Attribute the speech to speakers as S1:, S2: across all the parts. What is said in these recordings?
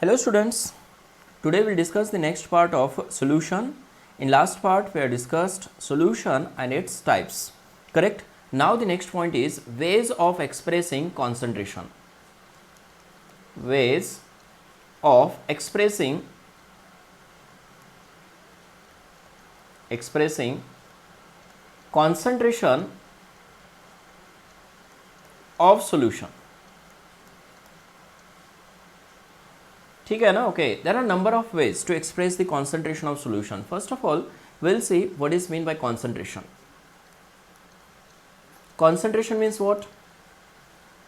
S1: Hello students, today we'll discuss the next part of solution. In last part we have discussed solution and its types, correct? Now the next point is ways of expressing concentration. Ways of expressing concentration of solution. ठीक है ना? Okay, there are number of ways to express the concentration of solution. First of all, we'll see what is mean by concentration. Concentration means what?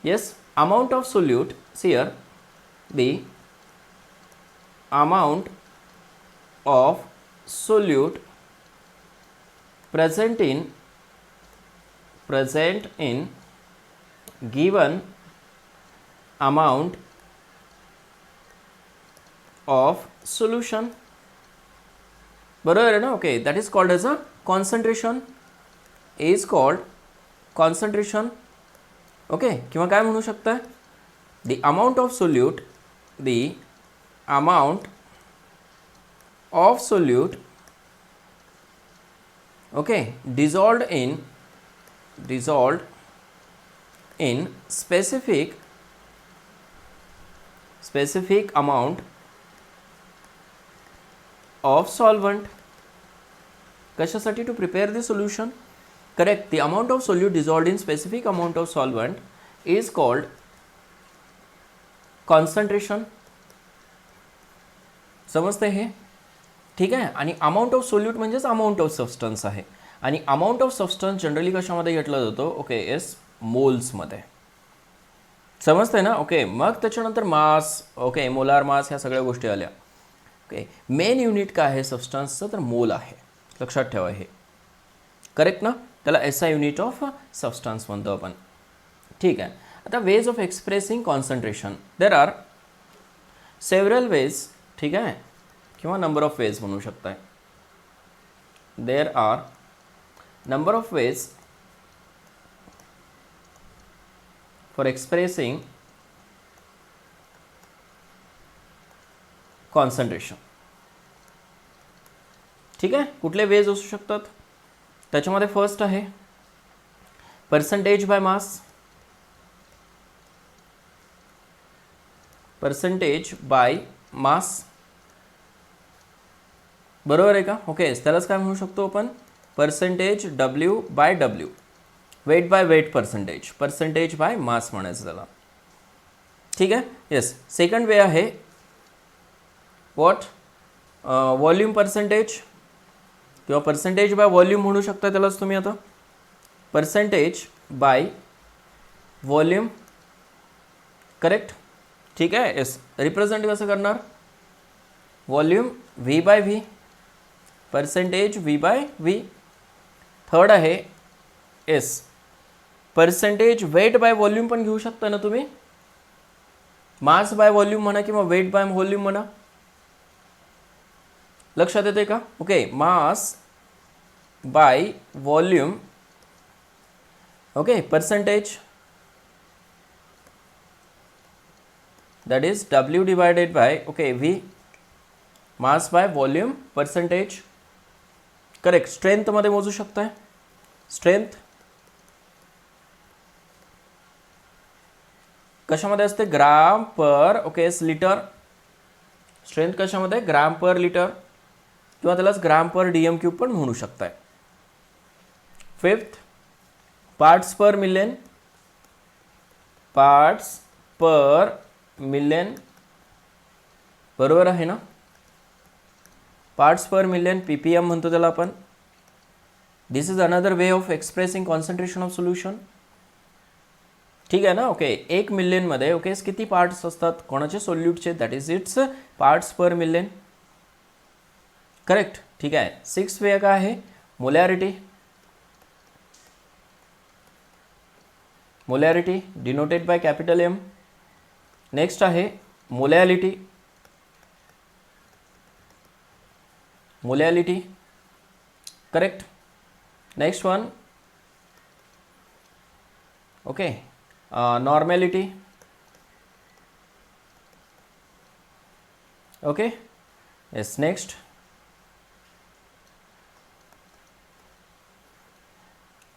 S1: Yes, amount of solute. See here, the amount of solute present in given amount of solution. बरोबर आहे ना? Okay, that is called as a concentration. is called concentration. Okay, किंवा काय म्हणू शकता? the amount of solute okay, dissolved in specific amount of solvent. कशासाठी? to prepare the solution. Correct. The amount of solute dissolved in specific amount of solvent is called concentration. समजते हे? ठीक आहे. आणि अमाऊंट ऑफ सोल्यूट म्हणजेच amount of substance आहे. आणि amount of substance generally कशामध्ये घेतला जातो? ओके, येस, मोल्समध्ये. समजते ना? ओके, मग त्याच्यानंतर मास, ओके, मोलार मास, ह्या सगळ्या गोष्टी आल्या. ओके, मेन युनिट काय आहे सबस्टन्सचं? तर मोल आहे. लक्षात ठेवा हे. करेक्ट ना? त्याला एसआय युनिट ऑफ सबस्टन्स म्हणतो आपण. ठीक आहे. आता ways of expressing concentration, there are several ways. ठीक आहे, किंवा नंबर ऑफ वेज म्हणू शकताय. There are number of ways for expressing concentration. ठीक आहे, कुठले वेज असू शकतात? त्याच्यामध्ये फर्स्ट आहे percentage by mass. Percentage by mass, बरोबर आहे का? ओके, त्यालाच काय म्हणू शकतो आपण? Percentage W by W, weight by weight percentage, percentage by mass म्हणायचं त्याला. ठीक आहे, येस. सेकंड वे आहे व्हॉट? व्हॉल्यूम पर्सेंटेज, किंवा पर्सेंटेज बाय व्हॉल्यूम म्हणू शकता त्यालाच तुम्ही. आता पर्सेंटेज बाय व्हॉल्यूम, करेक्ट. ठीक आहे, येस. रिप्रेझेंट कसं करणार? Volume V by V, percentage V by V. Third आहे S, percentage weight by volume पण घेऊ शकता ना तुम्ही. मास बाय व्हॉल्यूम म्हणा किंवा वेट बाय व्हॉल्यूम म्हणा. लक्षात येते का? Okay, mass by volume, okay, percentage, that is W divided by, okay, V, mass by volume percentage. Correct. Strength मध्ये मोजू शकताय. स्ट्रेंथ कशामध्ये असते? ग्राम पर, ओके, लिटर. स्ट्रेंथ कशामध्ये? ग्राम पर लिटर, किंवा त्यालाच ग्राम पर डीएम क्यूब पण म्हणू शकताय. Fifth, parts per million. Parts per million, बरोबर आहे ना? पार्ट्स पर मिलियन, पीपीएम म्हणतो त्याला आपण. This is another way of expressing concentration of solution. ठीक आहे ना? ओके, 1 मिलियन मध्ये, ओके, किती पार्ट्स असतात कोणाचे? सोल्यूटचे. That is it's parts per million. Correct. ठीक आहे. सिक्स वे काय आहे? Molarity. Molarity denoted by capital M. Next आहे molality. Molality, correct. Next one, okay, normality, Okay, yes, next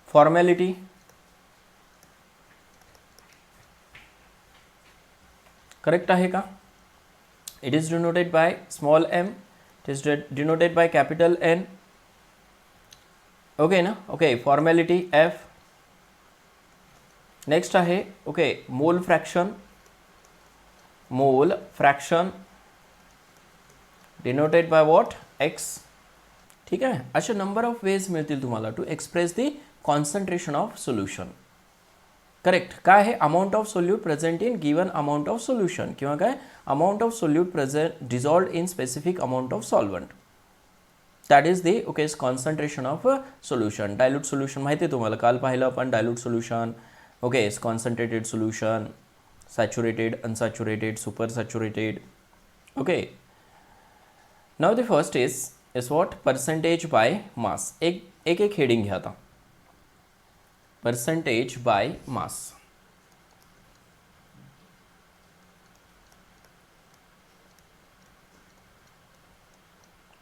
S1: formality. Correct आहे का? It is denoted by small m, it is denoted by capital N. Okay ना? Okay, formality F. Next आहे okay mole fraction. Mole fraction denoted by what? X. ठीक आहे, असे number of ways मिळतील तुम्हाला to express the concentration of solution. Correct. काय आहे? Amount of solute present in given amount of solution, किंवा काय amount of solute present dissolved in specific amount of solvent. That is the okay concentration of solution. Dilute solution माहिती आहे तुम्हाला, काल पाहिलं आपण dilute solution. Okay, concentrated solution, saturated, unsaturated, super saturated. Okay, now the first is what? Percentage by mass. एक एक heading घ्या आता. Percentage by mass.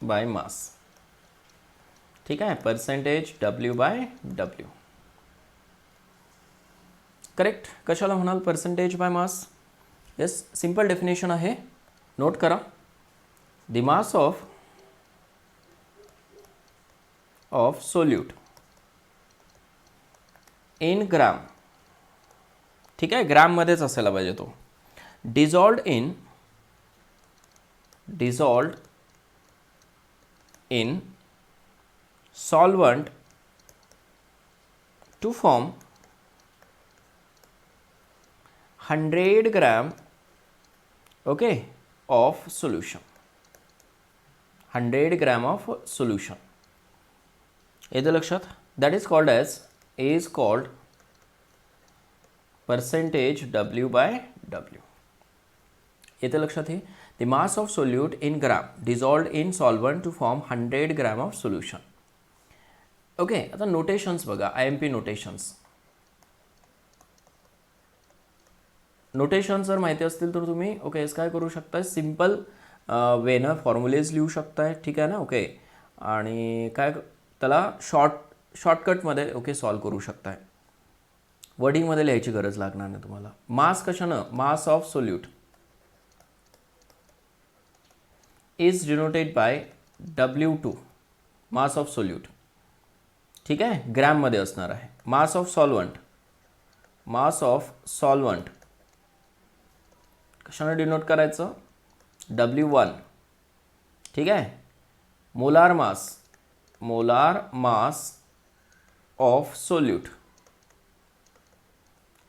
S1: By mass. ठीक आहे, percentage W by W. Correct. कशाला म्हणाल percentage by mass? Yes, simple definition आहे, note करा. The mass of solute in gram. ठीक आहे, ग्राममध्येच असायला पाहिजे तो. Dissolved in solvent to form 100 gram okay of solution. 100 gram of solution येतं लक्षात. That is called percentage W by W. येतं लक्षात. हे the mass of solute in gram dissolved in solvent to form 100 gram of solution. Okay, आता notations बघा, IMP notations. Notation जर माहिती असतील तर तुम्ही ओके काय करू शकताय, सिम्पल वेनं फॉर्म्युलेज लिहू शकताय. ठीक आहे ना? ओके, आणि काय त्याला शॉर्टकटमध्ये ओके सॉल्व करू शकताय. वर्डिंगमध्ये लिहायची गरज लागणार नाही तुम्हाला. मास कशानं? Mass of solute is denoted by W2. Mass of solute. ठीक आहे, ग्रॅममध्ये असणार आहे. मास ऑफ सॉल्वंट कशाने डिनोट करायचं? W1. ठीक आहे, molar mass of solute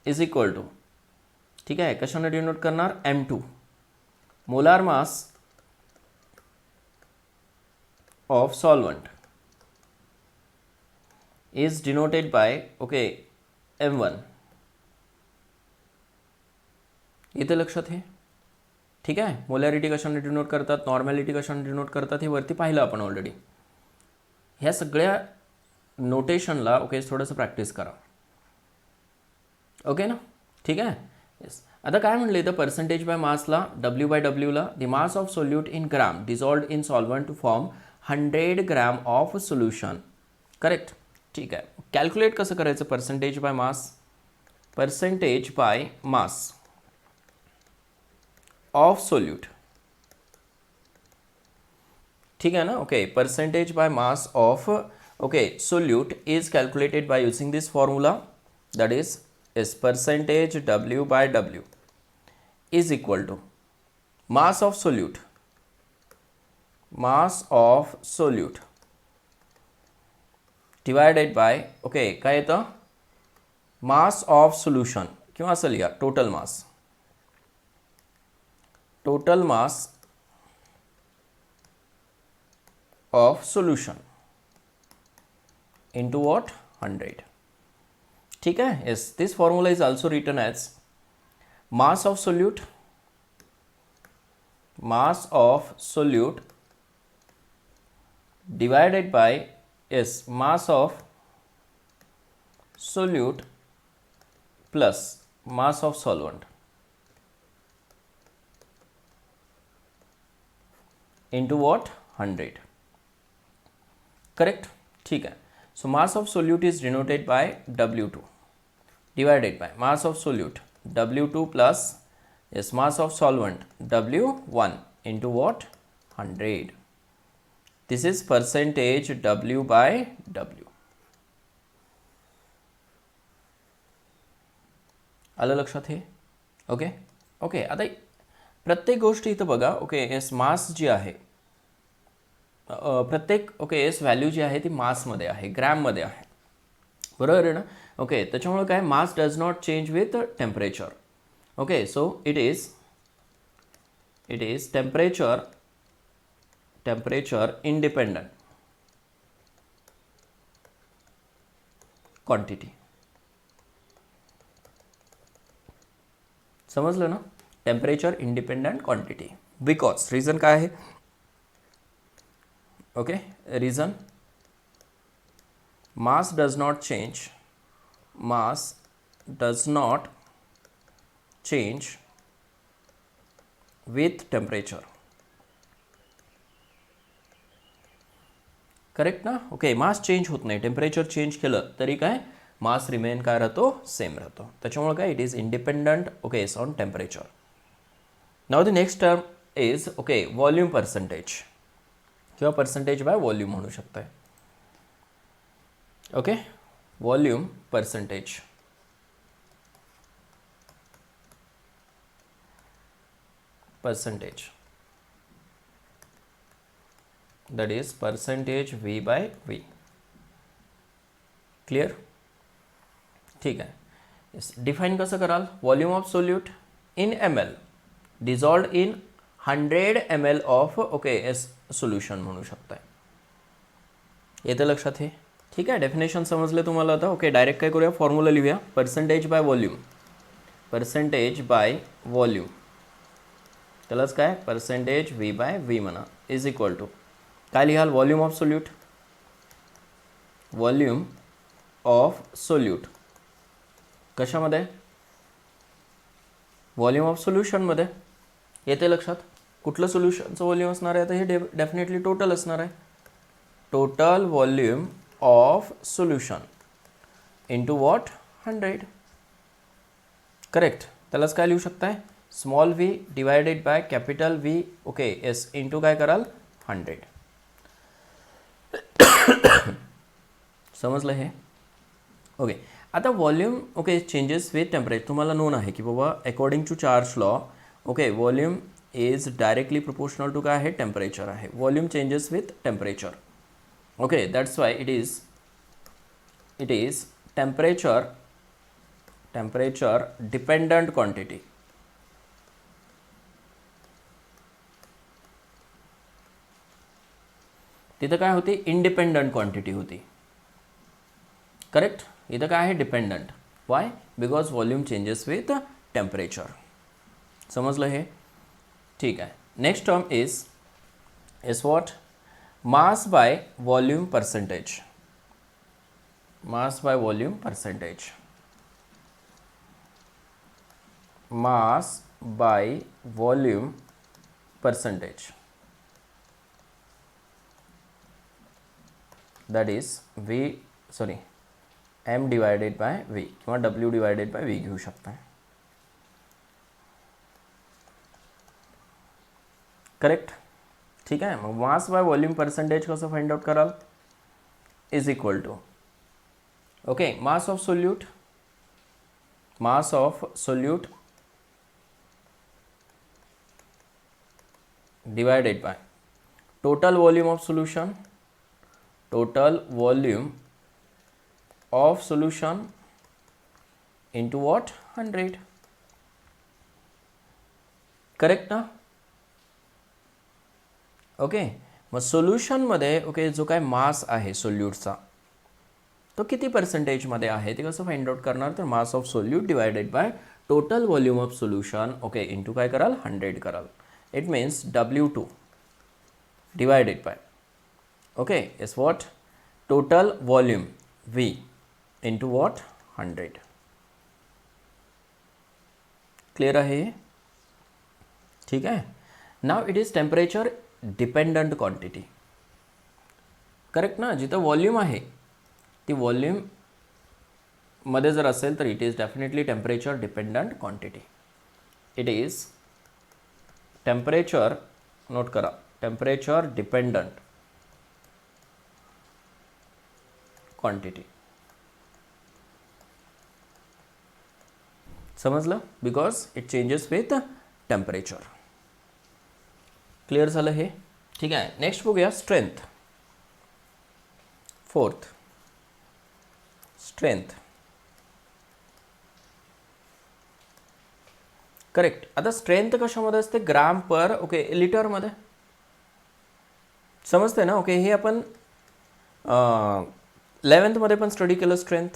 S1: is equal to. ठीक आहे, कशाने डिनोट करणार? M2. Molar mass of solvent is denoted by okay M1. इथे लक्षात आहे. ठीक आहे, मोलॅरिटी कशाने डिनोट करतात, नॉर्मॅलिटी कशाने डिनोट करतात हे वरती पाहिलं आपण ऑलरेडी. ह्या सगळ्या नोटेशनला ओके थोडंसं प्रॅक्टिस करा. ओके ना? ठीक आहे. येस, आता काय म्हणलं इथं पर्सेंटेज बाय मासला W बाय Wला the mass of solute in gram dissolved in solvent to form 100 gram of solution. Correct. ठीक आहे, कॅल्क्युलेट कसं करायचं percentage by mass? Percentage by mass of solute. ठीक आहे ना? Okay, percentage by mass of okay solute is calculated by using this formula. That is percentage W by W is equal to mass of solute divided by okay काय येतं? Mass of solution, किंवा असं लिहा total mass of solution into what? 100. ठीक है? Yes, this formula is also written as mass of solute divided by mass of solute plus mass of solvent. Into what 100. Correct. ठीक है. So mass of solute is denoted by W2 divided by mass of solute W2 plus yes mass of solvent W1 into what 100. This is percentage W by W. आलं लक्षात हे. Okay okay. आता प्रत्येक गोष्ट इथं बघा. ओके एस मास जी आहे प्रत्येक ओके एस व्हॅल्यू जी आहे ती मासमध्ये आहे, ग्रॅममध्ये आहे, बरोबर आहे ना. ओके त्याच्यामुळे काय mass does not change with temperature. Okay so it is temperature independent quantity. समजलं ना. Temperature independent quantity. Because reason काय आहे. Okay reason mass does not change with temperature. Correct ना. ओके मास चेंज होत नाही, temperature change केलं तरी काय मास रिमेन काय राहतो, सेम राहतो. त्याच्यामुळे काय it is independent okay on temperature. Now the next term is okay volume percentage किंवा पर्सेंटेज बाय व्हॉल्यूम म्हणू शकताय. Okay volume percentage. that is percentage V by V. Clear. ठीक आहे. yes. डिफाईन कसं कराल. Volume of solute in ml dissolved in 100 ml of okay S solution म्हणू शकताय. येतं लक्षात हे. ठीक आहे. डेफिनेशन समजले तुम्हाला आता. ओके डायरेक्ट काय करूया, फॉर्म्युला लिहूया. पर्सेंटेज बाय व्हॉल्यूम त्यालाच काय पर्सेंटेज V बाय V म्हणा इज इक्वल टू काय लिहाल, व्हॉल्यूम ऑफ सोल्यूट कशामध्ये, व्हॉल्यूम ऑफ सोल्युशनमध्ये. येते लक्षात. कुठलं सोल्युशनचं व्हॉल्यूम असणार आहे, आता हे डेफिनेटली टोटल असणार आहे. Total volume of solution into what 100. Correct. त्यालाच काय लिहू शकताय, small v divided by capital V okay yes into काय कराल 100. समजलं हे. ओके आता volume okay changes with temperature तुम्हाला नोन आहे की बाबा according to Charles law okay volume is directly proportional to काय आहे, टेम्परेचर आहे. Volume changes with temperature. Okay that's why it is temperature dependent quantity. तिथं काय होती, इंडिपेंडंट क्वांटिटी होती. करेक्ट. इथं काय आहे, dependent. Why, because volume changes with temperature. समजलं हे. ठीक आहे. Next term is what, mass by volume percentage. Mass by volume percentage. that is m divided by v किंवा w डिवायडेड बाय v घेऊ शकता. करेक्ट. ठीक आहे. मग मास बाय व्हॉल्यूम पर्सेंटेज कसं फाइंड आउट कराल, is equal to okay mass of solute divided by total volume of solution into what 100. Correct ना. Okay मग सोल्युशनमध्ये ओके जो काय मास आहे सोल्यूटचा तो किती पर्सेंटेजमध्ये आहे ते कसं फाइंड आउट करणार, तर मास of solute divided by total volume of solution okay into काय कराल 100 कराल. It means W2 divided by okay is what total volume V into what 100. Clear आहे. ठीक आहे. Now it is temperature dependent quantity. Correct ना. जिथं volume आहे ती व्हॉल्यूम मध्ये जर असेल तर it is definitely temperature dependent quantity. It is temperature, note करा, टेम्परेचर डिपेंडंट क्वांटिटी. समजलं. Because it changes with temperature. Clear झालं हे. ठीक आहे. नेक्स्ट बघूया स्ट्रेंथ. Fourth, strength. करेक्ट. आता स्ट्रेंथ कशामध्ये असते? ग्राम पर ओके लिटरमध्ये. समजते ना. ओके, हे आपण 11th पण स्टडी केलं strength.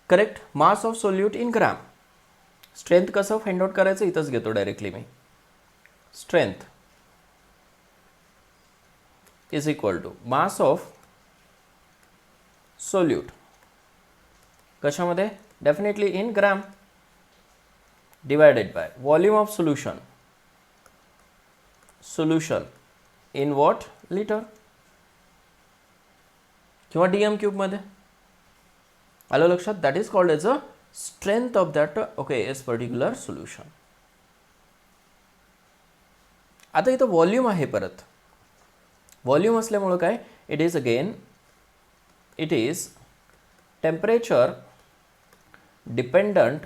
S1: Correct. Mass of solute in gram. Strength कसं फाइंड आउट करायचं इथंच घेतो डायरेक्टली मी. Strength is equal to mass of solute कशामध्ये? Definitely in gram divided by volume of solution. Solution in what? Litre किंवा DM क्यूबमध्ये. आलं लक्षात? That is called as a strength of that okay S particular solution. आता इथं volume आहे. परत volume असल्यामुळं काय? It is again it is temperature dependent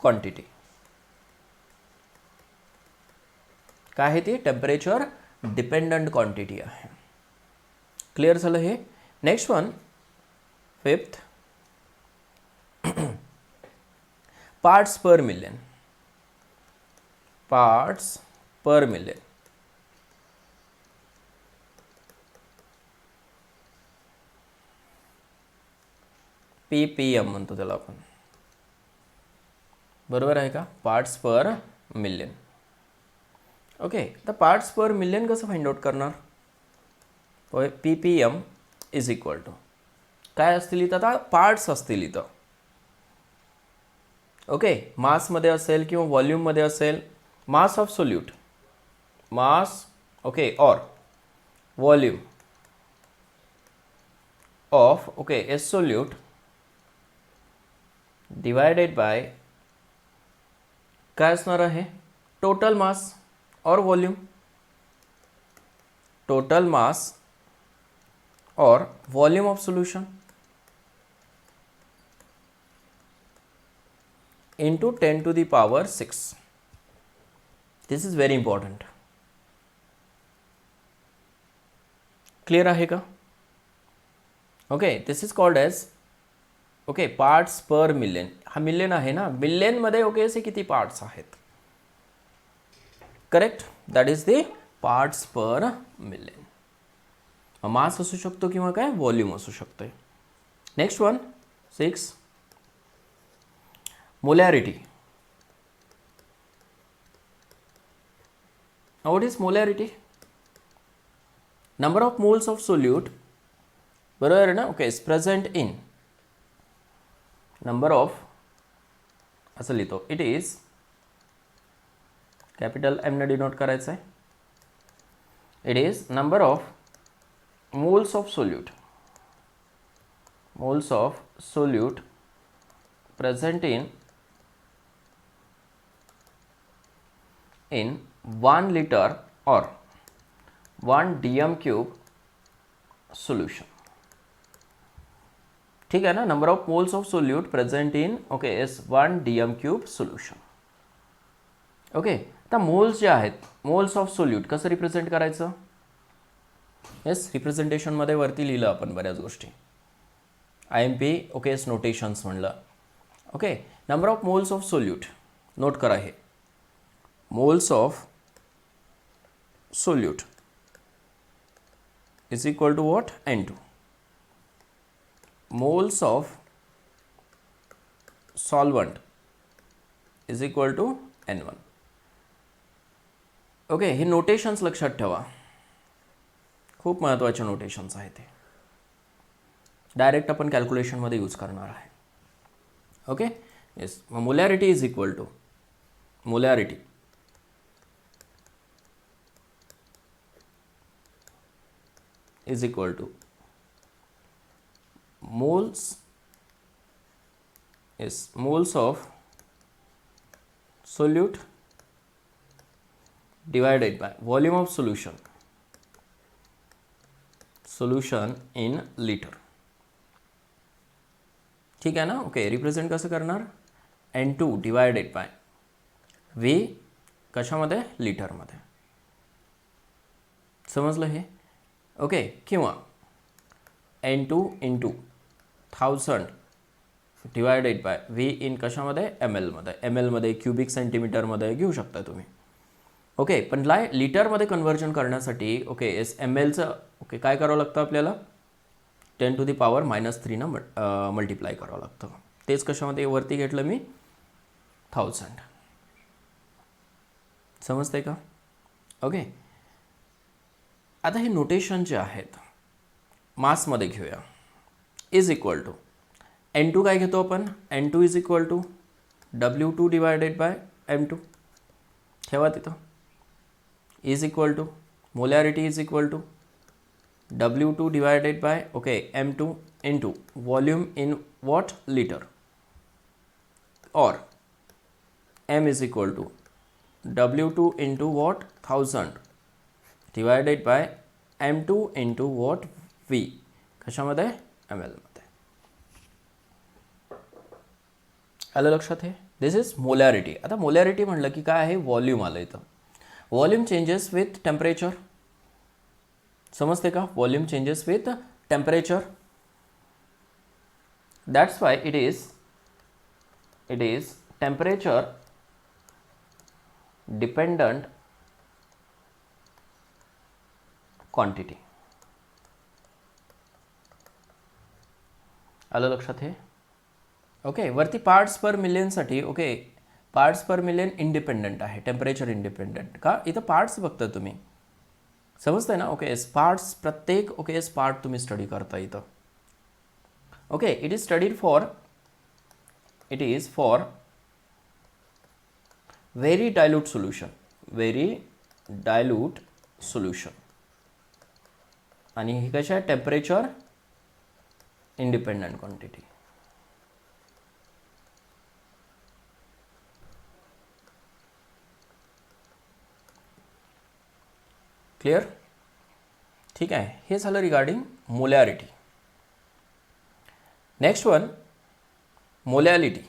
S1: quantity. काय आहे ती? टेम्परेचर डिपेंडंट क्वांटिटी आहे. क्लिअर झालं हे. Next one, fifth, parts per million. Parts per million. PPM म्हणतो त्याला आपण. बरोबर आहे का? Parts per million. ओके. तर पार्ट्स पर मिलियन कसं फाइंड आउट करणार? PPM इज इक्वल टू काय असतील इथं? आता पार्ट्स असतील इथं. ओके. मासमध्ये असेल किंवा व्हॉल्यूममध्ये असेल. Mass of solute, mass okay or volume of okay S solute divided by काय असणार आहे? टोटल मास और वॉल्यूम. टोटल मास और volume of solution into 10 to the power 6. This is very important. Clear आहे का? Okay. This is called as okay parts per million. हा million आहे ना. मिलियन मध्ये ओके असे किती पार्ट्स आहेत? Correct. That is the parts per million. Mass असू शकतो किंवा काय व्हॉल्यूम असू शकते. Next one 6, molarity. Now what is molarity? Number of moles of solute, बरोबर आहे ना. Okay, is present in number of, असं लिहितो. इट इज कॅपिटल एम ने डिनोट करायचं आहे. It is number of moles of solute, moles of solute present in 1 liter or 1 dm cube solution. ठीक है ना. Number of moles of solute present in okay yes 1 dm cube solution. Okay. आता moles जे आहेत, moles of solute कसं represent करायचं? Yes, रिप्रेझेंटेशनमध्ये वरती लिहिलं आपण बऱ्याच गोष्टी. IMP ओके एस नोटेशन्स म्हणलं. Okay. Number of moles of solute note करा. हे moles of solute is equal to what? N2. Moles of solvent is equal to N1. Okay. हे नोटेशन्स लक्षात ठेवा. खूप महत्त्वाचे नोटेशन्स आहेत ते. डायरेक्ट आपण कॅल्क्युलेशनमध्ये यूज करणार आहे. Okay. Yes. Molarity is equal to molarity is equal to moles of solute divided by volume of solution in liter. ठीक आहे ना. ओके, रिप्रेझेंट कसं करणार, N2 डिवायडेड बाय V कशामध्ये, लिटरमध्ये. समजलं हे. ओके, किंवा N2 into 1000 divided by V in कशामध्ये, ml मध्ये. ml मध्ये, क्युबिक सेंटीमीटरमध्ये घेऊ शकता तुम्ही. ओके, पण लिटरमध्ये कन्व्हर्जन करण्यासाठी ओके mlचं ओके काय करावं लागतं आपल्याला, 10⁻³ मल्टिप्लाय करावं लागतं. तेच कशामध्ये वरती घेतलं मी 1000. समजतंय का. ओके, आता हे नोटेशन जे आहेत मासमध्ये घेऊया. इज इक्वल टू N2 काय घेतो आपण, N2 is equal to W2 divided by M2. ठेवा तिथं. Is equal to molarity is equal to W2 divided by okay M2 into volume in what, liter, or M is equal to W2 into what, 1000 divided by M2 into what, V कशामध्ये, ml मध्ये. आलं लक्षात हे. दिस is molarity. आता molarity म्हणलं की काय आहे, व्हॉल्यूम आलं इथं. Volume changes with temperature. समजते का, volume changes with temperature. That's why it is temperature dependent quantity. आलं लक्षात हे. ओके, वरती पार्ट्स पर मिलियनसाठी okay parts per million independent आहे, टेम्परेचर इंडिपेंडंट का, इथं पार्ट्स बघता तुम्ही. समजतंय ना. ओके, पार्ट्स प्रत्येक ओके पार्ट तुम्ही स्टडी करता इथं. Okay, it is for very dilute solution. आणि हे कशा आहे, टेम्परेचर इंडिपेंडंट क्वांटिटी. क्लियर. ठीक आहे, हे झालं regarding molarity. Next one, molality.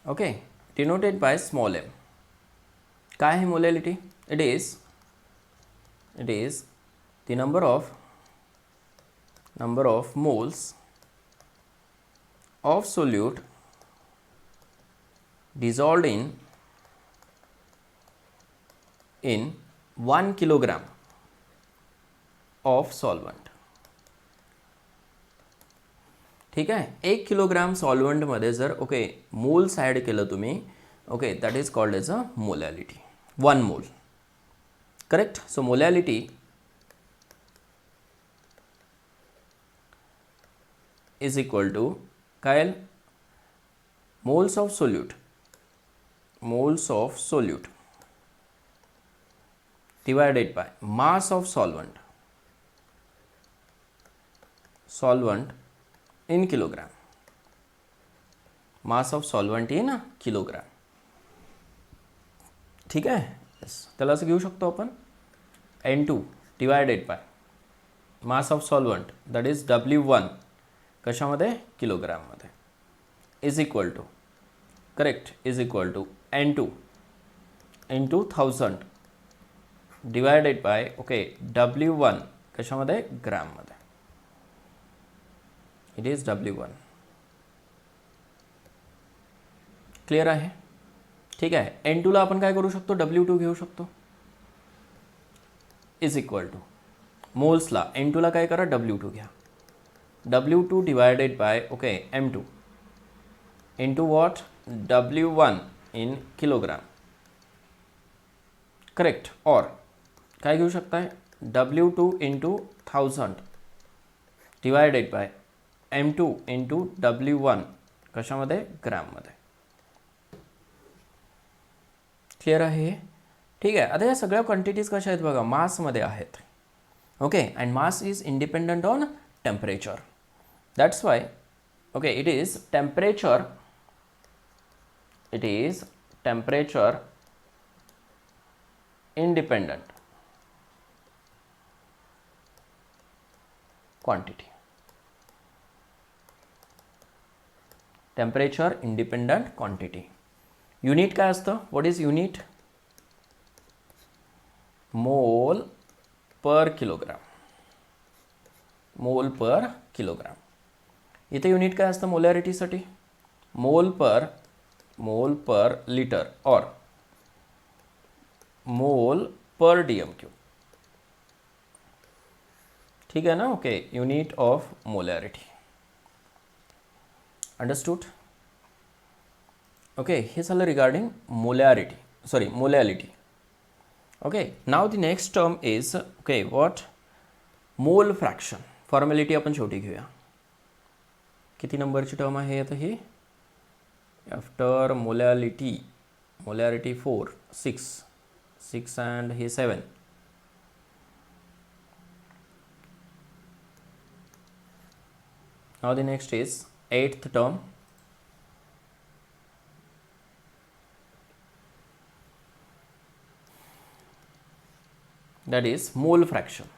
S1: Okay, denoted by small m. काय आहे molality. It is the number of moles of solute dissolved in 1 kilogram of solvent. ठीक आहे, 1 किलोग्राम सॉल्वंटमध्ये जर ओके मोल्स ॲड केलं तुम्ही okay that is called as a molality. 1 mole. Correct. So molality is equal to काय, moles of solute divided by mass of solvent in kilogram. mass of solvent in kilogram. ठीक आहे. yes. त्याला असं घेऊ शकतो आपण N2 divided by mass of solvent that is W1 कशामध्ये, किलोग्राममध्ये, is equal to correct is equal to N2 into 1000 divided by okay W1 कशामध्ये, ग्राममध्ये. It is W1. Clear आहे. ठीक आहे. N2 ला आपण काय करू शकतो, W2 घेऊ शकतो. इज इक्वल टू मोल्सला N2 ला काय करा, W2 घ्या. W2 divided by okay M2 into what, W1 in kilogram. Correct. और काय घेऊ शकताय, W2 into 1000 divided by M2 into W1 कशामध्ये, ग्रॅममध्ये. क्लिअर आहे हे? ठीक आहे. आता या सगळ्या क्वांटिटीज कशा आहेत बघा, मासमध्ये आहेत. Okay, and mass is independent on temperature. That's why okay it is temperature independent quantity. Temperature independent quantity. Unit काय असतं, व्हॉट इज युनिट, मोल पर किलोग्राम. मोल पर किलोग्राम. इथे युनिट काय असतं मोलॅरिटीसाठी, मोल पर लिटर और मोल पर DMQ. ठीक है ना. Okay, unit of molarity. Understood. Okay, हे झालं regarding molality. Okay, now the next term is okay what, mole fraction. Formality आपण शेवटी घेऊया. किती नंबरची टर्म आहे आता ही, आफ्टर मोलॅलिटी 4 6 अँड हे 7. Now the next is 8th term. That is mole fraction.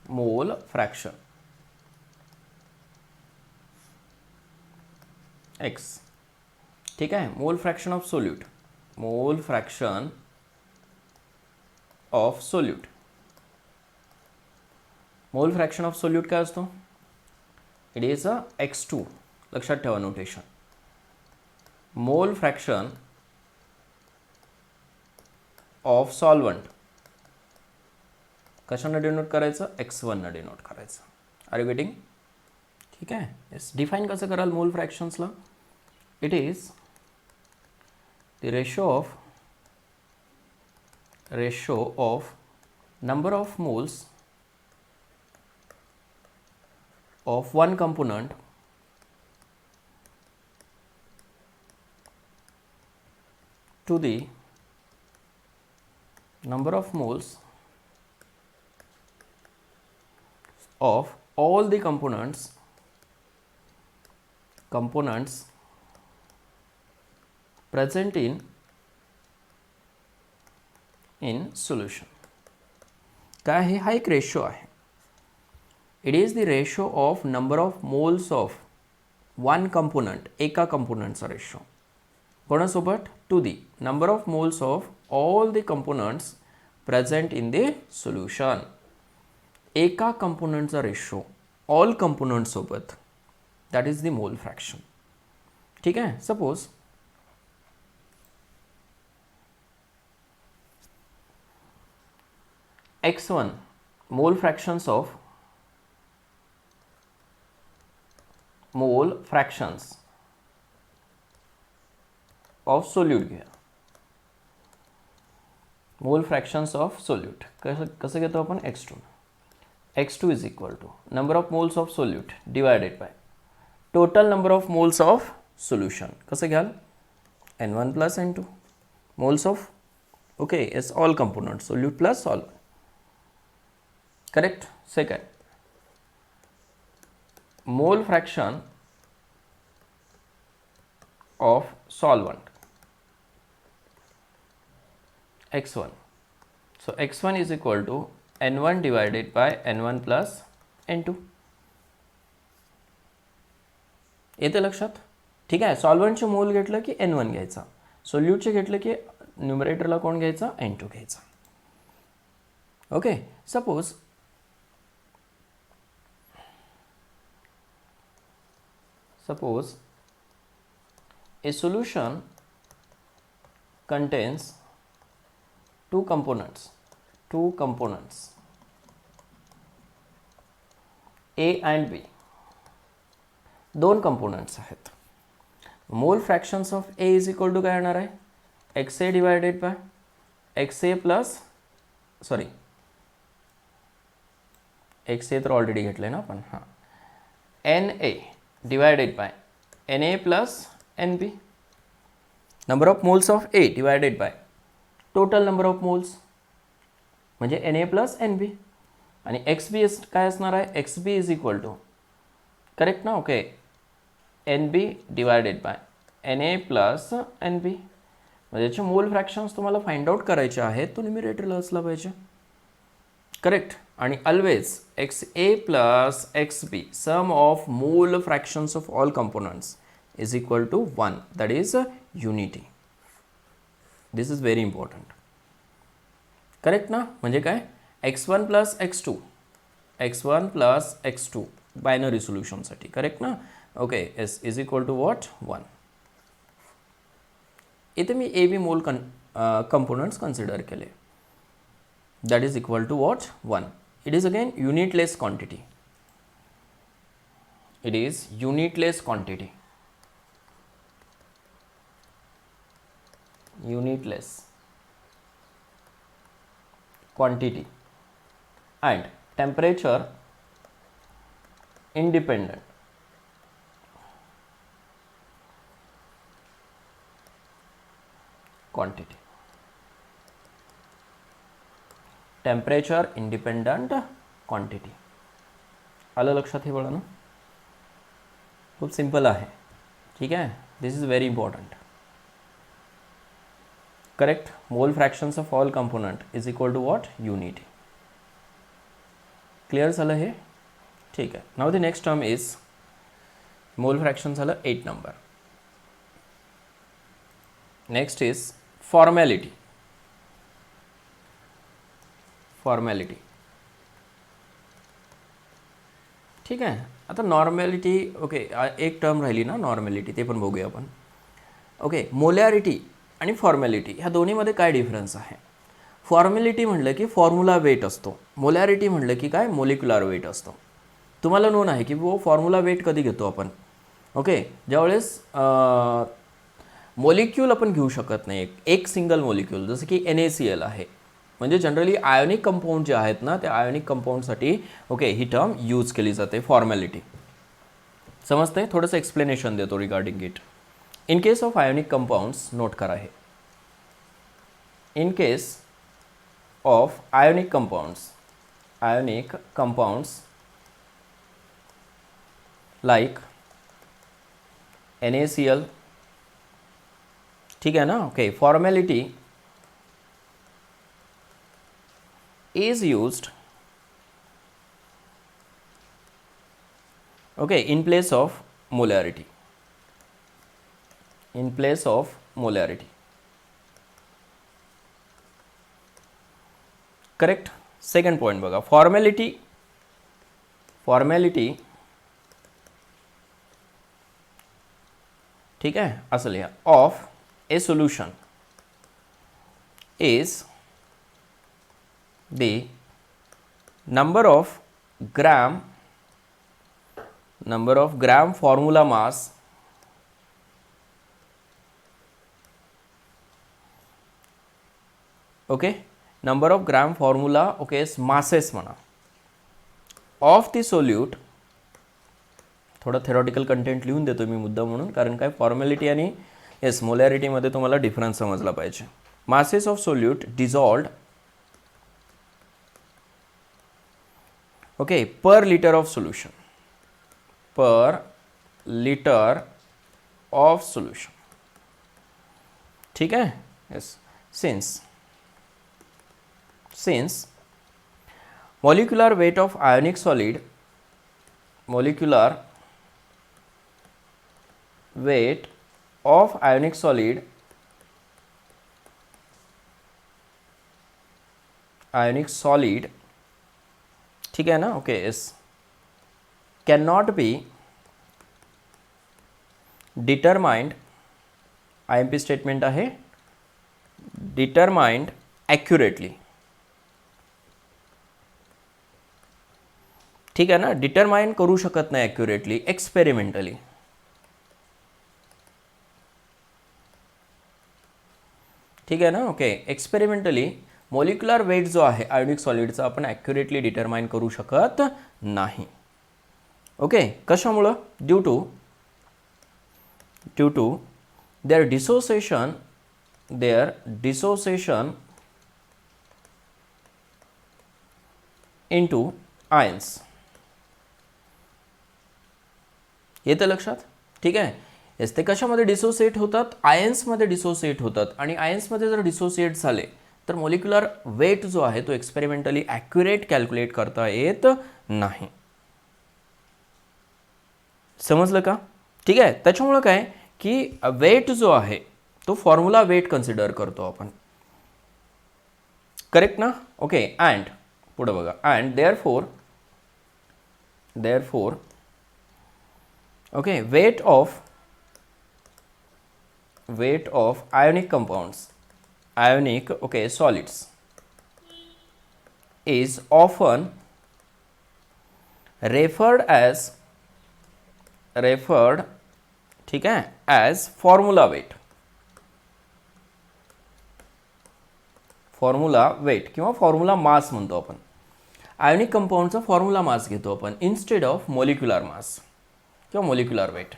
S1: Mole fraction x. ठीक है. Mole fraction of solute. Mole fraction of solute. मोल फ्रॅक्शन ऑफ सोल्यूट काय असतो, इट इज अ x2. लक्षात ठेवा notation. Mole fraction of solvent कशानं denote करायचं, x1 न डिनोट करायचं. Are you getting. ठीक आहे. येस, डिफाईन कसं कराल मोल फ्रॅक्शन्सला, it is the ratio of number of moles of one component to the number of moles of all the components present in solution. काय आहे, हा एक रेशो आहे. It is the ratio of number of moles of one component, एका कंपोनंटचा ratio कोणासोबत, to the number of moles of all the components present in the solution. एका कंपोनंटचा रेशो ऑल कंपोनंट सोबत, that is the mole fraction. ठीक आहे. Suppose x1 mole fractions of solute घ्या. मोल फ्रॅक्शन्स ऑफ सोल्यूट कसं घेतो आपण, x2 is equal to number of moles of solute divided by total number of moles of solution. कसं घ्याल, n1 plus n2 moles of okay is all component solute plus solvent. Correct. Second, mole fraction of solvent x1. So x1 is equal to n1 divided by n1 plus n2. येते लक्षात. ठीक आहे. सॉल्वंटचे मोल घेतलं की n1 घ्यायचा, सोल्यूटचे घेतलं की न्यूमरेटरला कोण घ्यायचा, n2 घ्यायचा. Okay. Suppose a solution contains two components A and B. दोन कंपोनंट्स आहेत. Mole fractions of A is equal to काय येणार आहे, XA divided by XA plus XA तर ऑलरेडी घेतलंय ना आपण. हां, Na divided by Na plus Nb. Number of moles of A divided by total number of moles म्हणजे Na plus Nb. आणि XB काय असणार आहे, XB is equal to, correct ना, okay, NB divided by Na plus NB. म्हणजे याचे मोल fractions तुम्हाला फाइंड आउट करायचे आहेत, तो न्यूमरेटरला असला पाहिजे, करेक्ट. आणि always XA plus XB sum of mole fractions of all components is equal to 1, that is unity. This is very important, correct ना. म्हणजे काय, x1 plus x2, x1 plus x2 binary सोल्युशनसाठी, करेक्ट ना, okay. S is equal to what, 1. इथे मी A B mole components consider केले, that is equal to what, 1. It is again unitless quantity, it is unitless quantity, unitless quantity and temperature independent quantity, temperature independent quantity. आलं लक्षात हे बघा ना, खूप simple आहे, ठीक आहे. This is very important, correct. Mole fractions of all component is equal to what, unity. Clear झालं हे, ठीक आहे. Now the next term is mole fraction झालं 8 number. Next is formality. Formality, ठीक आहे. आता नॉर्मॅलिटी, ओके, एक टर्म राहिली ना नॉर्मॅलिटी, ते पण बघूया आपण. ओके, मोलॅरिटी आणि फॉर्मॅलिटी ह्या दोन्हीमध्ये काय डिफरन्स आहे. फॉर्मॅलिटी म्हटलं की फॉर्म्युला वेट असतो, मोलॅरिटी म्हटलं की काय, मोलिक्युलर वेट असतो. तुम्हाला नोन आहे की वो फॉर्म्युला वेट कधी घेतो आपण, ओके, ज्यावेळेस मोलिक्यूल आपण घेऊ शकत नाही, एक सिंगल मोलिक्यूल, जसं की NaCl आहे. म्हणजे जनरली आयोनिक कंपाऊंड जे आहेत ना, त्या आयोनिक कंपाऊंडसाठी ओके ही टर्म यूज केली जाते, फॉर्मॅलिटी. समजते, थोडंसं एक्सप्लेनेशन देतो regarding it. In case of ionic compounds, note करा हे, in case of ionic compounds like NaCl, ठीक है ना, okay, formality is used, okay, in place of molarity, in place of molarity, correct. second point बघा, formality ठीक आहे, असं लिहा, of a solution is the number of gram formula mass okay, number of gram formula okay masses म्हणा of the solute. थोडं theoretical content लिहून देतो मी मुद्दा म्हणून, कारण काय फॉर्मॅलिटी आणि येस मोलॅरिटी मध्ये तुम्हाला डिफरन्स समजला पाहिजे. masses of solute dissolved okay per liter of solution, ठीक है. yes, since molecular weight of ionic solid ठीक है ना, okay, yes, can not be determined, IMP statement आहे, डिटरमाइंड ॲक्युरेटली, ठीक आहे ना, डिटरमाइन करू शकत नाही ॲक्युरेटली, एक्सपेरिमेंटली, ठीक आहे ना, ओके. एक्सपेरिमेंटली मोलिक्युलर वेट जो आहे आयोनिक सॉलिडचा आपण ॲक्युरेटली डिटरमाइन करू शकत नाही. ओके, कशामुळं? Due to their dissociation into ions. येतं लक्षात? ठीक आहे. येस, ते कशामध्ये डिसोसिएट होतात? आयन्समध्ये डिसोसिएट होतात. आणि आयन्समध्ये जर डिसोसिएट झाले तर मॉलिक्युलर वेट जो आहे तो एक्सपेरिमेंटली ॲक्युरेट कॅल्क्युलेट करता येत नाही. समजलं का? ठीक आहे. त्याच्यामुळं काय की वेट जो आहे तो फॉर्म्युला वेट कन्सिडर करतो आपण. करेक्ट ना? ओके. अँड पुढे बघा. And therefore okay, weight of ionic compounds, ionic solids is often referred ठीक है as formula weight किंवा फॉर्म्युला मास म्हणतो आपण. आयोनिक कंपाऊंडचा फॉर्म्युला मास घेतो आपण इन्स्टेड ऑफ मॉलिक्युलर मास किंवा मॉलिक्युलर वेट.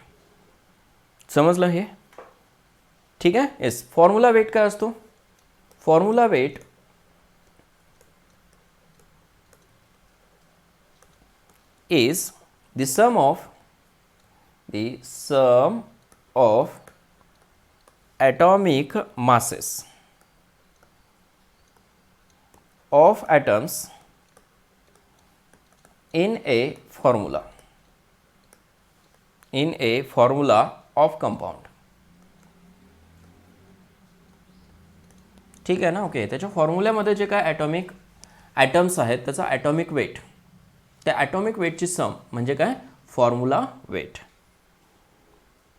S1: समजलं हे? ठीक आहे. येस, फॉर्म्युला वेट काय असतो? Formula weight is the sum of atomic masses of atoms in a formula of compound. ठीक आहे ना? ओके. त्याच्या फॉर्म्युल्यामध्ये जे काय ॲटम्स आहेत त्याचा ॲटॉमिक वेट, त्या ॲटॉमिक वेटची सम म्हणजे काय? Formula weight.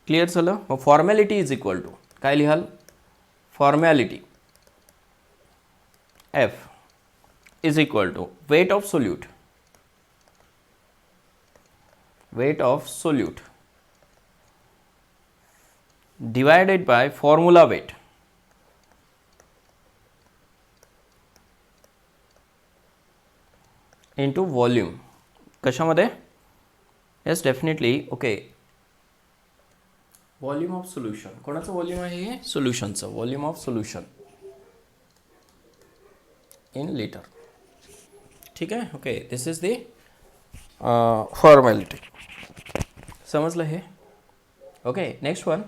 S1: क्लिअर झालं? मग फॉर्मॅलिटी इज इक्वल टू काय लिहाल? Formality F is equal to weight of solute divided by formula weight into volume. कशामध्ये? Yes, definitely. Okay, volume of solution. कोणाचं वॉल्यूम आहे हे? सोल्युशनचं. Volume of solution in litre. ठीक आहे. Okay, this is the formality. समजलं हे? Okay, next one.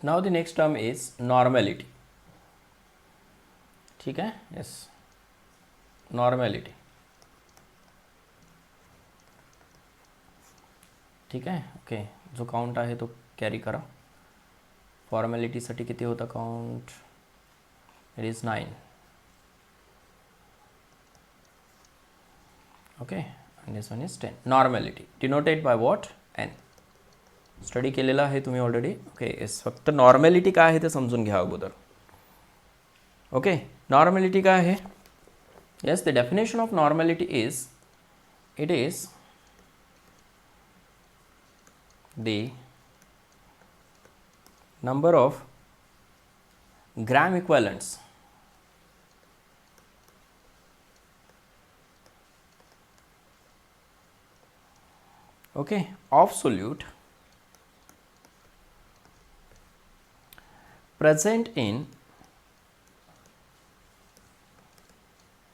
S1: Now the next term is normality. ठीक आहे. Yes, normality. ठीक आहे. ओके, जो काउंट आहे तो कॅरी करा. फॉर्मॅलिटीसाठी किती होता count? It is 9. Okay, and this one is 10. Normality denoted by what? N. Study केलेला आहे तुम्ही ऑलरेडी. ओके, येस, फक्त नॉर्मॅलिटी काय आहे ते समजून घ्या अगोदर. ओके, नॉर्मॅलिटी काय आहे? Yes, the definition of normality is it is the number of gram equivalents okay of solute present in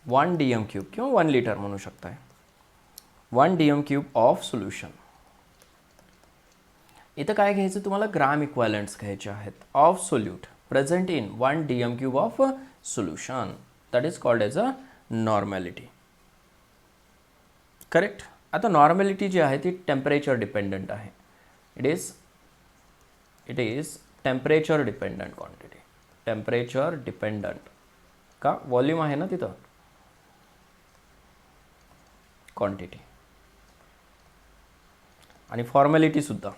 S1: 1 dm cube किंवा 1 liter म्हणू शकताय. 1 dm cube of solution. इथं काय घ्यायचं तुम्हाला? ग्राम इक्वालंट्स घ्यायचे आहेत of solute present in 1 dm cube of solution. That is called as a normality. Correct. आता नॉर्मॅलिटी जी आहे ती टेम्परेचर डिपेंडंट आहे. It is temperature dependent quantity. Temperature dependent का? व्हॉल्यूम आहे ना तिथं, क्वांटिटी. आणि फॉर्मॅलिटी सुद्धा.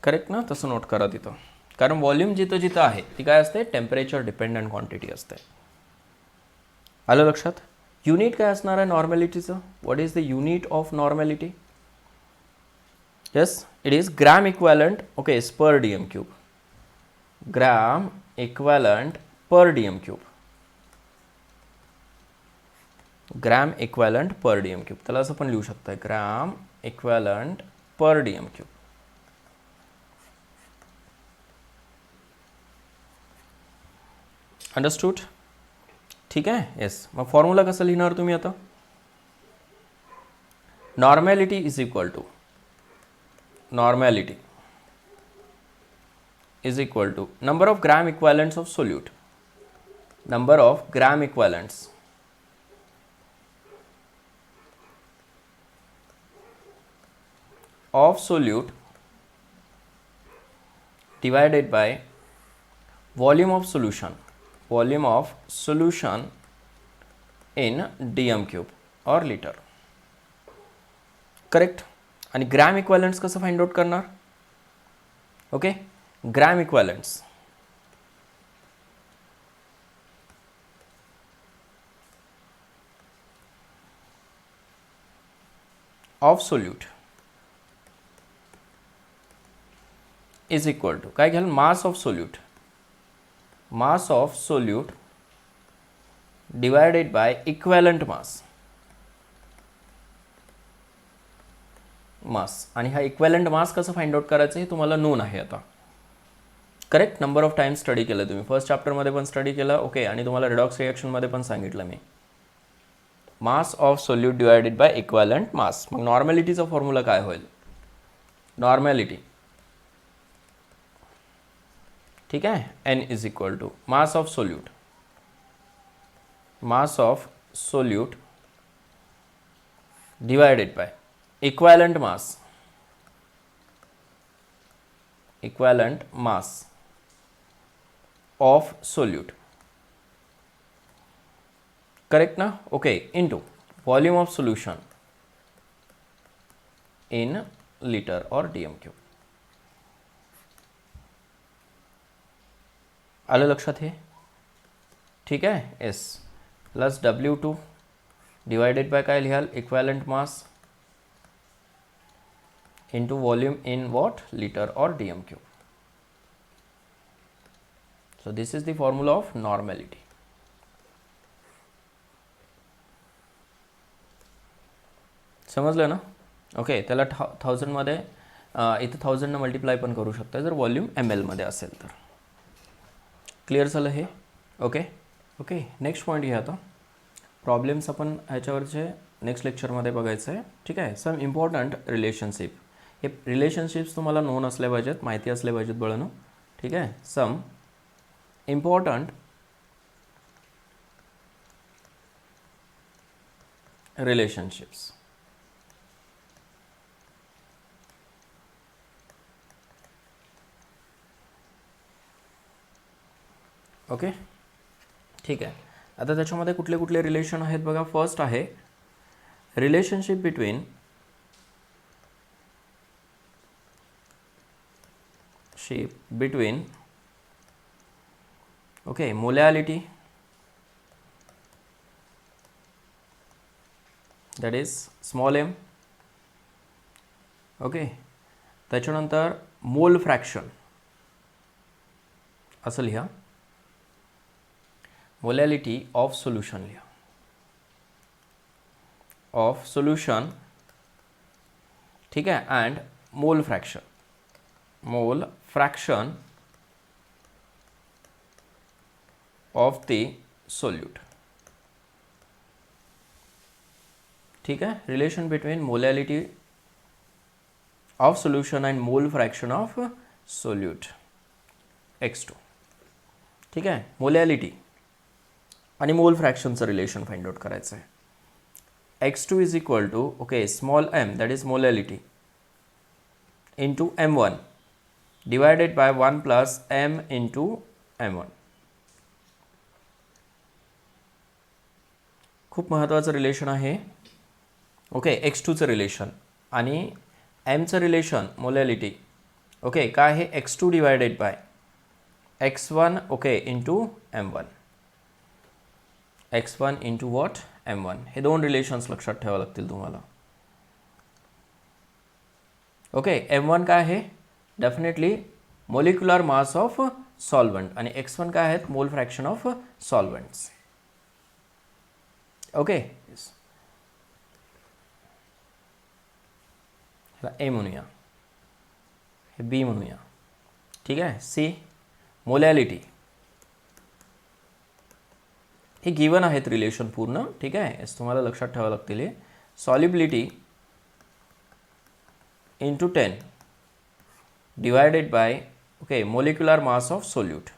S1: करेक्ट ना? तसं नोट करा तिथं, कारण व्हॉल्यूम जिथं आहे ती काय असते? टेम्परेचर डिपेंडंट क्वांटिटी असते. आलं लक्षात? युनिट काय असणार आहे नॉर्मॅलिटीचं? What is the unit of normality? Yes, it is gram equivalent okay per DM cube. Gram equivalent per DM cube. Gram equivalent per D M cube. त्याला असं पण लिहू शकता, gram equivalent per D M cube. Understood? ठीक आहे. Yes. मग formula कसं लिहिणार तुम्ही आता? Normality is equal to number of gram equivalents of solute. Number of gram equivalents of solute divided by volume of solution in dm cube or liter. Correct. आणि gram equivalents कसं find out करणार? Okay, gram equivalents of solute is equal to काय घ्याल? Mass of solute divided by equivalent mass. आणि हा equivalent मास कसं find out करायचं हे तुम्हाला नोन आहे आता. Correct. Number of times study केलं तुम्ही, फर्स्ट चॅप्टरमध्ये पण स्टडी केलं. ओके, आणि तुम्हाला रिडॉक्स रिएक्शनमध्ये पण सांगितलं मी. Mass of solute divided by equivalent mass. मग नॉर्मॅलिटीचा फॉर्म्युला काय होईल? नॉर्मॅलिटी, ठीक आहे, N is equal to mass of solute divided by equivalent mass of solute. Correct ना? Okay, into volume of solution in litre or DM cube. आलं लक्षात हे? ठीक आहे. S plus W2 divided bye काय लिहाल? Equivalent mass into volume in what? Liter or dm cube. So this is the formula of normality. समजलं ना? Okay, त्याला 1000 मध्ये इथं 1000 ने मल्टिप्लाय पण करू शकता जर व्हॉल्यूम ml मध्ये असेल तर. क्लिअर झालं हे? ओके. नेक्स्ट पॉईंट घ्या आता. प्रॉब्लेम्स आपण ह्याच्यावरचे नेक्स्ट लेक्चरमध्ये बघायचं आहे. ठीक आहे. Some important relationship. हे रिलेशनशिप्स तुम्हाला नोन असले पाहिजेत, माहिती असले पाहिजेत बळनो. ठीक आहे. Some important relationships. ओके, ठीक आहे. आता त्याच्यामध्ये कुठले कुठले रिलेशन आहेत बघा. फर्स्ट आहे relationship between okay molality, that is small m. Okay, त्याच्यानंतर मोल फ्रॅक्शन असं लिहा. मोलॅलिटी ऑफ सोल्यूशन लिहा. ऑफ सोल्यूशन, ठीक आहे. And mole fraction of the solute. ठीक आहे. Relation between molality of solution and mole fraction of solute x2. ठीक आहे. मोलॅलिटी आणि मोल फ्रॅक्शनचं रिलेशन फाइंड आउट करायचं आहे. x2 is equal to okay small m that is molality into m1 divided by 1 plus m into m1. खूप महत्त्वाचं relation आहे. Okay, x2चं relation आणि mचं रिलेशन मोलॅलिटी. ओके, काय आहे? x2 divided by x1 okay into m1. x1 into what? m1. हे दोन relations लक्षात ठेवावं लागतील तुम्हाला. ओके, m1 काय आहे? Definitely molecular mass of solvent आणि x1 काय आहेत? मोल फ्रॅक्शन ऑफ सॉल्व्हेंट्स. ओके, ह्याला ए म्हणूया, हे बी म्हणूया. ठीक आहे. सी मोलॅलिटी, हे गिवन आहेत रिलेशन पूर्ण. ठीक आहे. तुम्हाला लक्षात ठेवावं लागतील. हे solubility into 10 divided by okay molecular mass of solute.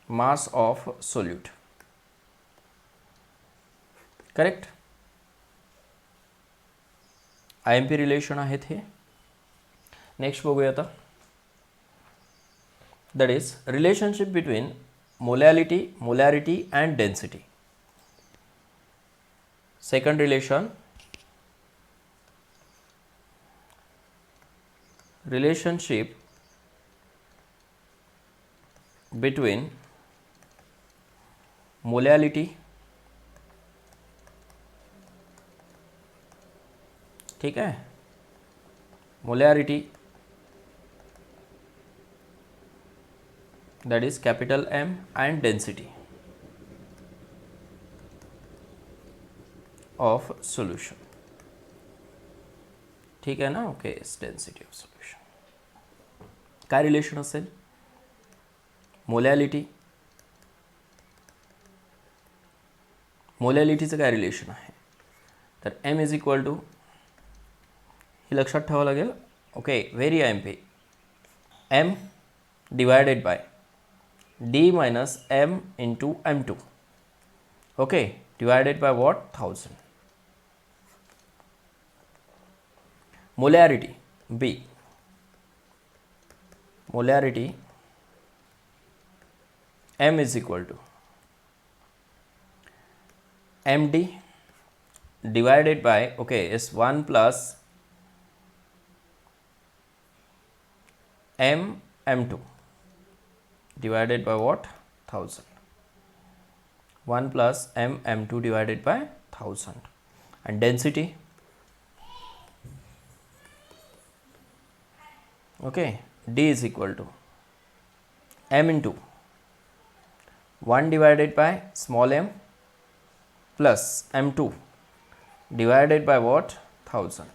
S1: Mass of solute. Correct. IMP relation आहेत हे. नेक्स्ट बघूया आता. That is relationship between molality, molarity and density. Second relation, relationship between molality, ठीक आहे, molarity, that is capital M, and density of solution. ठीक आहे ना. Okay, density of solution. काय रिलेशन असेल? मोलॅलिटी, मोलॅलिटीचं काय रिलेशन आहे? तर M इज इक्वल टू, हे लक्षात ठेवावं लागेल. Okay, very IMP. M divided bye D minus M into M2. Okay, divided by what? 1000. Molarity B. Molarity M is equal to MD divided by okay is 1 plus M2 divided by what? 1000. 1 plus M2 divided by 1000. And density, okay, D is equal to M into 1 divided by small m plus M2 divided by what? 1000.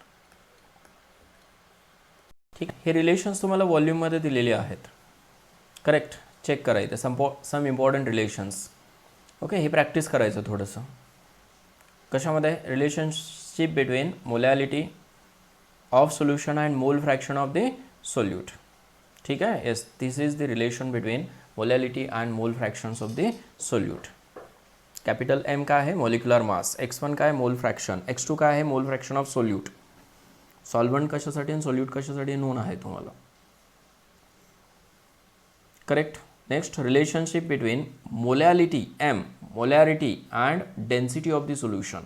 S1: ठीक. हे relations तुम्हाला व्हॉल्यूममध्ये दिलेले आहेत. Correct. Check करायचं some important relations. Okay, हे practice करायचं थोडंसं. कशामध्ये? Relationship between molality of solution and mole fraction of the solute. ठीक आहे. Yes, this is the relation between molality and mole fractions of the solute. Capital M काय आहे? Molecular मास. x1 काय? मोल फ्रॅक्शन. x2 काय आहे? मोल फ्रॅक्शन ऑफ सोल्यूट. सॉल्वंट कशासाठी आणि सोल्यूट कशासाठी नोन आहे तुम्हाला. Correct. Next, relationship between molality M, molarity and density of the solution.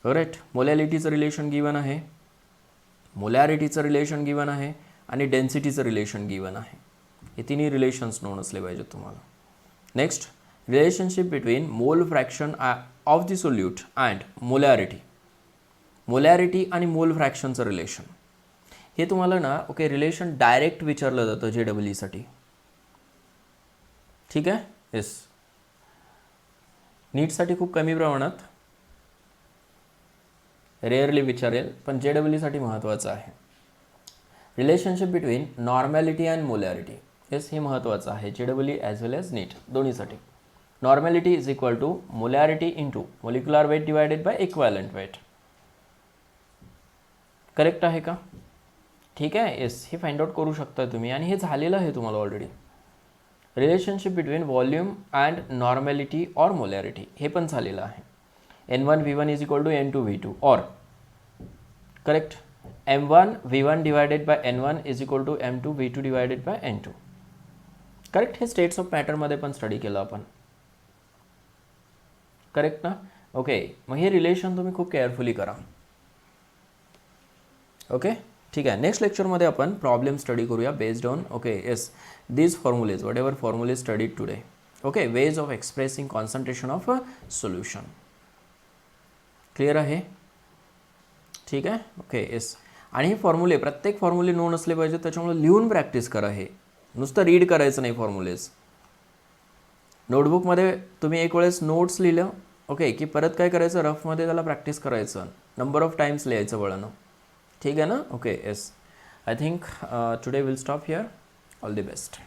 S1: Correct. मोलॅलिटीचं रिलेशन गिवन आहे, मोलॅरिटीचं रिलेशन गिवन आहे आणि डेन्सिटीचं रिलेशन गिवन आहे. हे तिन्ही रिलेशन्स नोन असले पाहिजेत तुम्हाला. नेक्स्ट, रिलेशनशिप बिटवीन मोल fraction of the solute and molarity. Molarity आणि मोल फ्रॅक्शनचं रिलेशन हे तुम्हाला ना ओके रिलेशन डायरेक्ट विचारलं जातं JEE ठीक आहे. येस, नीटसाठी खूप कमी प्रमाणात, रेअरली विचारेल, पण JEE महत्त्वाचं आहे. Relationship between normality and molarity. Yes, हे महत्त्वाचं आहे JEE as well as NEET दोन्हीसाठी. Normality is equal to molarity into molecular weight divided by equivalent weight. Correct आहे का? ठीक आहे. येस, हे फाइंड आउट करू शकता तुम्ही आणि हे झालेलं आहे तुम्हाला already. Relationship between volume and normality or molarity हे पण झालेलं आहे. N1 V1 is equal to N2 V2 or correct M1 V1 divided by N1 is equal to M2 V2 divided by N2. Correct. हे states of मॅटरमध्ये पण study केलं आपण. Correct ना. ओके, मग हे रिलेशन तुम्ही खूप केअरफुली करा. ओके, ठीक आहे. नेक्स्ट लेक्चरमध्ये आपण प्रॉब्लेम स्टडी करूया based on okay yes these formulas what ever फॉर्म्युले studied today. Okay, ways of expressing concentration of a solution. Clear आहे? ठीक आहे. Okay, yes. आणि हे फॉर्म्युले प्रत्येक फॉर्म्युले नोन असले पाहिजे, त्याच्यामुळे लिहून प्रॅक्टिस करा. हे नुसतं रीड करायचं नाही फॉर्म्युलेज. नोटबुकमध्ये तुम्ही एक वेळेस नोट्स लिहिलं ओके की परत काय करायचं रफमध्ये त्याला प्रॅक्टिस करायचं नंबर ऑफ टाइम्स लिहायचं वळणं ठीक आहे ना okay yes I think today will stop here all the best